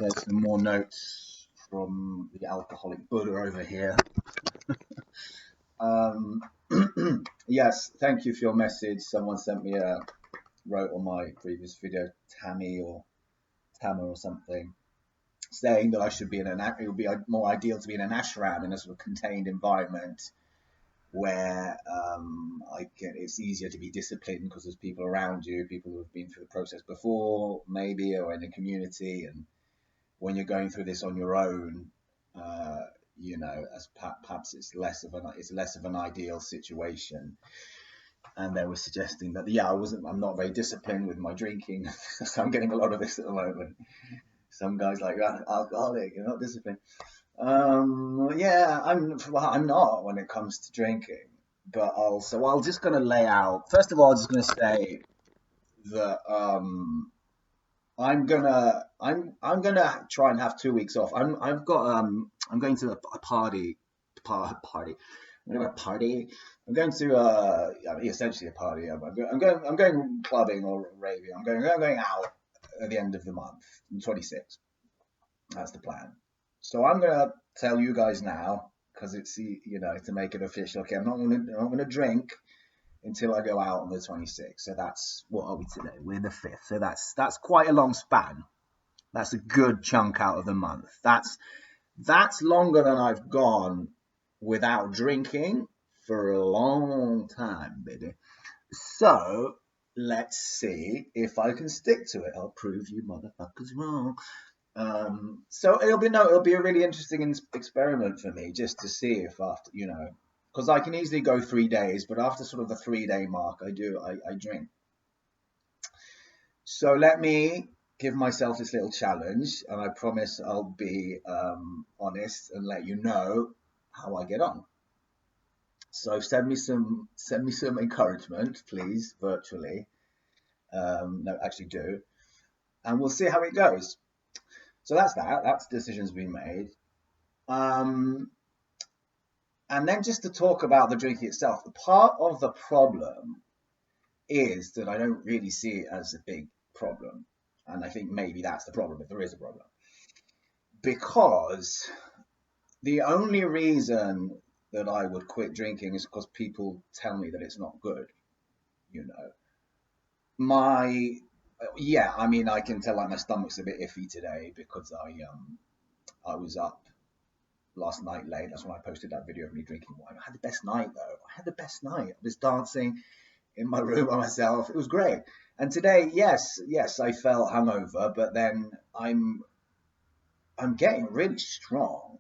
There's some more notes from the alcoholic Buddha over here. Yes, thank you for your message. Someone sent me wrote on my previous video, Tammy or Tama or something, saying that I should be in it would be more ideal to be in an ashram, in a sort of contained environment where it's easier to be disciplined because there's people around you, people who have been through the process before, maybe, or in a community. And when you're going through this on your own, as perhaps it's less of an ideal situation. And they were suggesting that I'm not very disciplined with my drinking. So I'm getting a lot of this at the moment. Some guys like, alcoholic, you're not disciplined. I'm not when it comes to drinking. But also, I'm just going to lay out. First of all, I'm just going to say that I'm gonna try and have 2 weeks off. I'm going to a party. I'm going to essentially a party. I'm going clubbing or raving. I'm going out at the end of the month, 26th. That's the plan. So I'm gonna tell you guys now, because it's to make it official. Okay, I'm not gonna drink until I go out on the 26th. So that's, what are we today? We're the 5th. So that's quite a long span. That's a good chunk out of the month. That's longer than I've gone without drinking for a long time, baby. So let's see if I can stick to it. I'll prove you motherfuckers wrong. So it'll be a really interesting experiment for me, just to see if after, because I can easily go 3 days, but after sort of the 3-day mark, I drink. So let me give myself this little challenge, and I promise I'll be honest and let you know how I get on. So send me some encouragement, please, virtually. No, actually do, and we'll see how it goes. So that's decisions being made. And then just to talk about the drinking itself, the part of the problem is that I don't really see it as a big problem. And I think maybe that's the problem, if there is a problem. Because the only reason that I would quit drinking is because people tell me that it's not good. I can tell like my stomach's a bit iffy today because I was up last night late. That's when I posted that video of me drinking wine. I had the best night though. I was dancing in my room by myself. It was great. And today, yes, I felt hungover, but then I'm getting really strong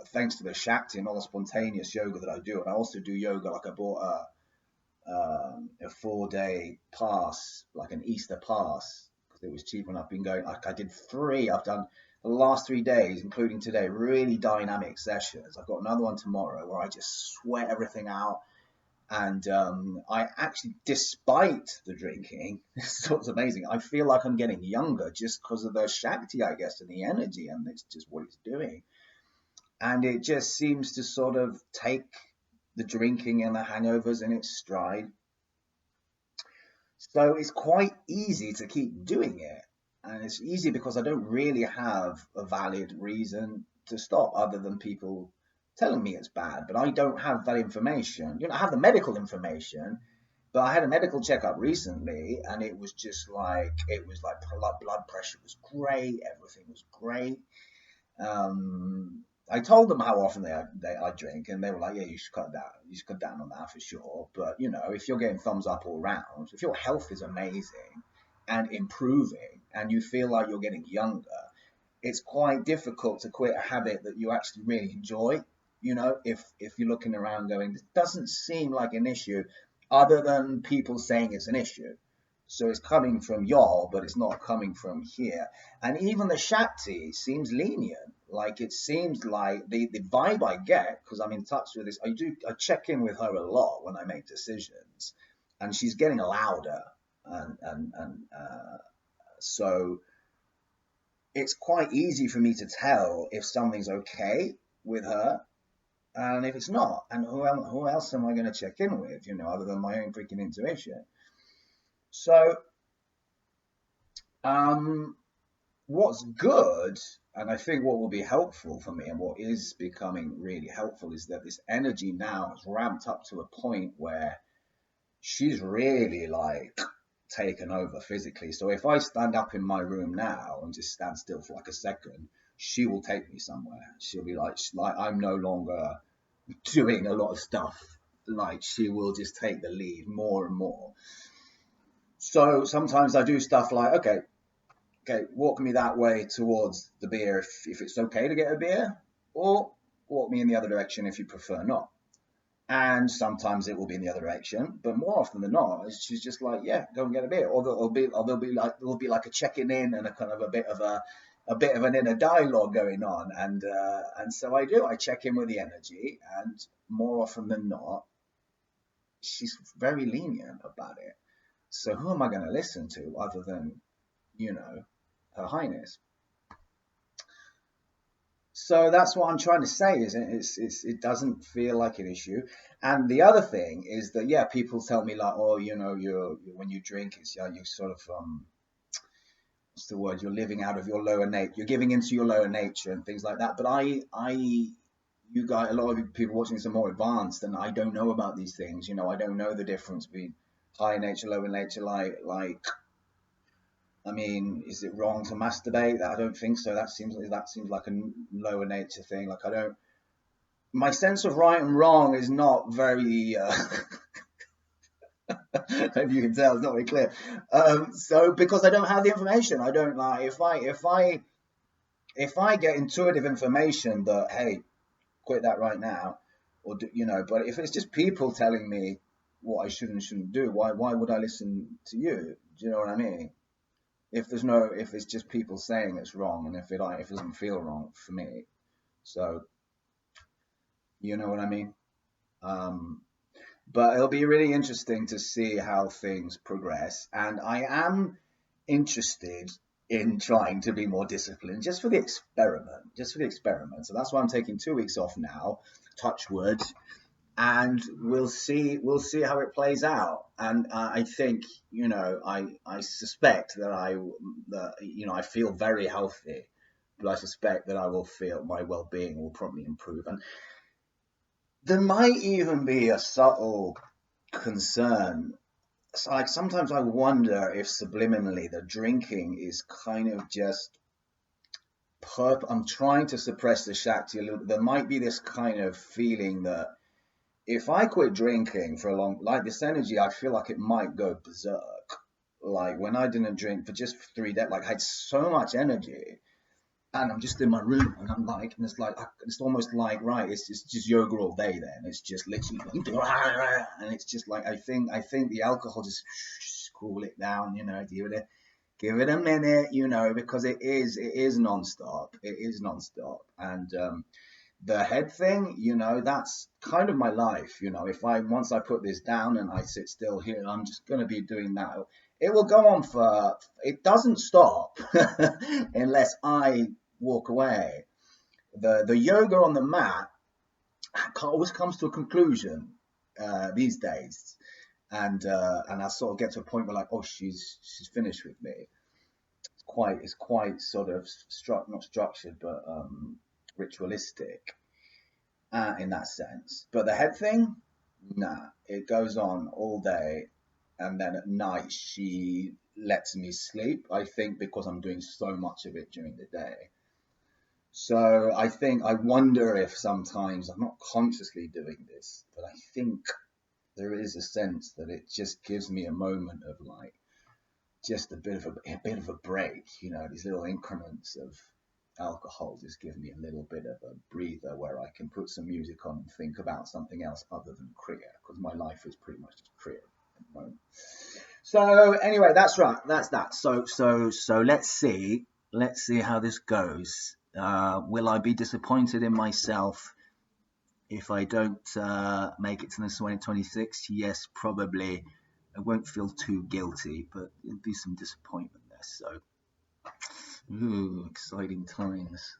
thanks to the Shakti and all the spontaneous yoga that I do. And I also do yoga. Like I bought a 4-day pass, like an Easter pass, because it was cheap, and I've been going. I did 3. I've done the last 3 days, including today, really dynamic sessions. I've got another one tomorrow where I just sweat everything out. And I actually, despite the drinking, it's amazing. I feel like I'm getting younger just because of the Shakti, I guess, and the energy, and it's just what it's doing. And it just seems to sort of take the drinking and the hangovers in its stride. So it's quite easy to keep doing it. And it's easy because I don't really have a valid reason to stop other than people telling me it's bad. But I don't have that information. I have the medical information, but I had a medical checkup recently, and it was like blood pressure was great. Everything was great. I told them how often I drink, and they were like, yeah, you should cut down. You should cut down on that for sure. But, if you're getting thumbs up all round, if your health is amazing and improving and you feel like you're getting younger, it's quite difficult to quit a habit that you actually really enjoy. If you're looking around going, this doesn't seem like an issue other than people saying it's an issue. So it's coming from y'all, but it's not coming from here. And even the Shakti seems lenient. Like it seems like the vibe I get, because I'm in touch with this, I check in with her a lot when I make decisions, and she's getting louder, so it's quite easy for me to tell if something's okay with her and if it's not. And who else am I going to check in with, other than my own freaking intuition? So, what's good, and I think what will be helpful for me and what is becoming really helpful is that this energy now has ramped up to a point where she's really like taken over physically. So if I stand up in my room now and just stand still for like a second, she will take me somewhere. She'll be like I'm no longer doing a lot of stuff. Like she will just take the lead more and more. So sometimes I do stuff like, okay, walk me that way towards the beer if it's okay to get a beer, or walk me in the other direction if you prefer not. And sometimes it will be in the other direction, but more often than not, she's just like, yeah, go and get a beer. Or there'll be like a checking in and a kind of a bit of an inner dialogue going on. And so I do. I check in with the energy, and more often than not, she's very lenient about it. So who am I going to listen to other than, Her Highness? So that's what I'm trying to say. Is it doesn't feel like an issue. And the other thing is that yeah, people tell me like, oh, you're when you drink, it's you sort of what's the word? You're living out of your lower nature. You're giving into your lower nature and things like that. But you guys, a lot of people watching this are more advanced, and I don't know about these things. I don't know the difference between higher nature, lower nature. I mean, is it wrong to masturbate? I don't think so. That seems like a lower nature thing. Like I don't. My sense of right and wrong is not very. Maybe you can tell it's not very clear. So because I don't have the information, I don't like if I get intuitive information that hey, quit that right now, or But if it's just people telling me what I should and shouldn't do, why would I listen to you? Do you know what I mean? If it's just people saying it's wrong, and if it doesn't feel wrong for me, so you know what I mean. Um, but it'll be really interesting to see how things progress, and I am interested in trying to be more disciplined just for the experiment. So that's why I'm taking 2 weeks off now. Touch wood, and we'll see how it plays out. And I think I suspect that I feel very healthy, but I suspect that I will feel my well-being will probably improve, and there might even be a subtle concern. So, like sometimes I wonder if subliminally the drinking is kind of just I'm trying to suppress the Shakti a little bit. There might be this kind of feeling that if I quit drinking for a like this energy, I feel like it might go berserk. Like when I didn't drink for just 3 days, like I had so much energy, and I'm just in my room, and I'm like, and it's almost like right, it's just yoga all day. Then it's just literally, and it's just like I think the alcohol just cool it down, give it a minute, because it is nonstop. It is nonstop, and the head thing, that's kind of my life. If once I put this down and I sit still here, I'm just going to be doing that. It will go on it doesn't stop unless I walk away. The yoga on the mat always comes to a conclusion these days, and I sort of get to a point where like, oh, she's finished with me. It's quite sort of not structured, but ritualistic in that sense. But the head thing, nah, it goes on all day, and then at night she lets me sleep. I think because I'm doing so much of it during the day. So I wonder if sometimes I'm not consciously doing this, but I think there is a sense that it just gives me a moment of like just a bit of a break. These little increments of alcohol just give me a little bit of a breather where I can put some music on and think about something else other than Kriya, because my life is pretty much just Kriya at the moment. So anyway, that's right. That's that. So let's see. Let's see how this goes. Will I be disappointed in myself if I don't make it to the 2026? Yes, probably. I won't feel too guilty, but there'll be some disappointment there. So, exciting times.